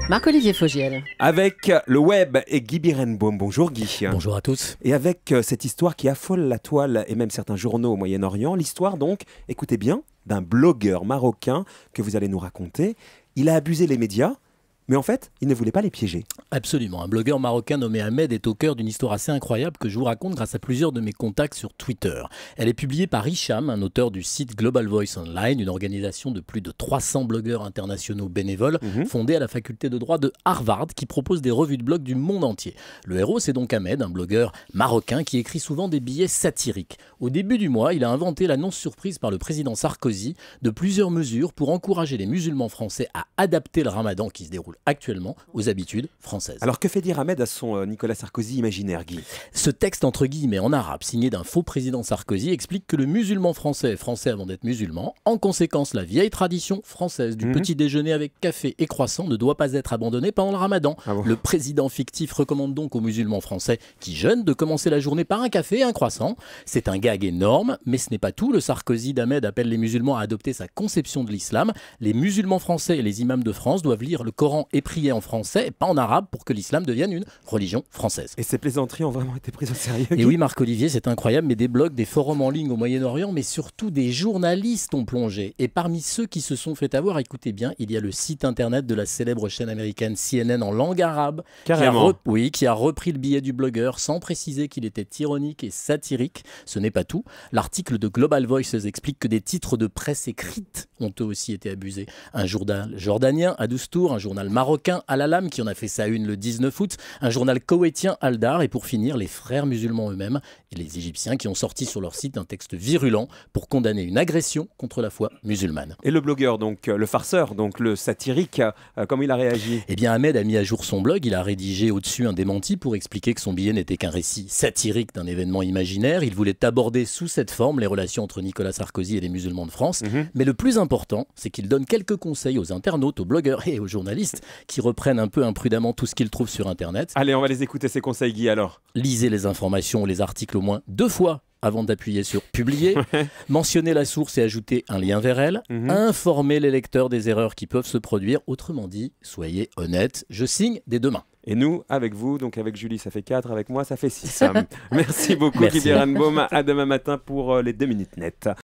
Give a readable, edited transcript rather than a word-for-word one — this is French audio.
Marc-Olivier Fogiel. Avec le web et Guy Birenbaum. Bonjour Guy. Bonjour à tous. Et avec cette histoire qui affole la toile et même certains journaux au Moyen-Orient, l'histoire donc, écoutez bien, d'un blogueur marocain que vous allez nous raconter. Il a abusé les médias, mais en fait, il ne voulait pas les piéger. Absolument. Un blogueur marocain nommé Ahmed est au cœur d'une histoire assez incroyable que je vous raconte grâce à plusieurs de mes contacts sur Twitter. Elle est publiée par Hicham, un auteur du site Global Voice Online, une organisation de plus de 300 blogueurs internationaux bénévoles fondée à la faculté de droit de Harvard qui propose des revues de blog du monde entier. Le héros, c'est donc Ahmed, un blogueur marocain qui écrit souvent des billets satiriques. Au début du mois, il a inventé l'annonce surprise par le président Sarkozy de plusieurs mesures pour encourager les musulmans français à adapter le ramadan qui se déroule actuellement aux habitudes françaises. Alors que fait dire Ahmed à son Nicolas Sarkozy imaginaire, Guy? Ce texte entre guillemets en arabe, signé d'un faux président Sarkozy, explique que le musulman français est français avant d'être musulman. En conséquence, la vieille tradition française du petit déjeuner avec café et croissant ne doit pas être abandonnée pendant le ramadan. Ah bon? Le président fictif recommande donc aux musulmans français qui jeûnent de commencer la journée par un café et un croissant. C'est un gag énorme, mais ce n'est pas tout. Le Sarkozy d'Ahmed appelle les musulmans à adopter sa conception de l'islam. Les musulmans français et les imams de France doivent lire le Coran et prier en français et pas en arabe pour que l'islam devienne une religion française. Et ces plaisanteries ont vraiment été prises au sérieux, Guy? Et oui, Marc-Olivier, c'est incroyable, mais des blogs, des forums en ligne au Moyen-Orient, mais surtout des journalistes ont plongé. Et parmi ceux qui se sont fait avoir, écoutez bien, il y a le site internet de la célèbre chaîne américaine CNN en langue arabe, Carrément. qui a repris le billet du blogueur sans préciser qu'il était ironique et satirique. Ce n'est pas tout. L'article de Global Voices explique que des titres de presse écrite ont eux aussi été abusés. Un journal jordanien, Adoustour, un journal marocain, Al-Alam, qui en a fait sa une le 19 août, un journal koweïtien, Al-Dar, et pour finir, les frères musulmans eux-mêmes, et les Égyptiens, qui ont sorti sur leur site un texte virulent pour condamner une agression contre la foi musulmane. Et le blogueur, donc le farceur, donc le satirique, comment il a réagi? Eh bien, Ahmed a mis à jour son blog, il a rédigé au-dessus un démenti pour expliquer que son billet n'était qu'un récit satirique d'un événement imaginaire. Il voulait aborder sous cette forme les relations entre Nicolas Sarkozy et les musulmans de France. Mais le plus important, c'est qu'il donne quelques conseils aux internautes, aux blogueurs et aux journalistes qui reprennent un peu imprudemment tout ce qu'ils trouvent sur Internet. Allez, on va les écouter, ces conseils, Guy, alors. Lisez les informations ou les articles au moins 2 fois avant d'appuyer sur publier, mentionnez la source et ajoutez un lien vers elle, informez les lecteurs des erreurs qui peuvent se produire, autrement dit, soyez honnêtes, je signe des 2 mains. Et nous, avec vous, donc avec Julie, ça fait 4, avec moi, ça fait 6. Merci beaucoup, Merci. Guy Birenbaum. À demain matin pour les 2 minutes net.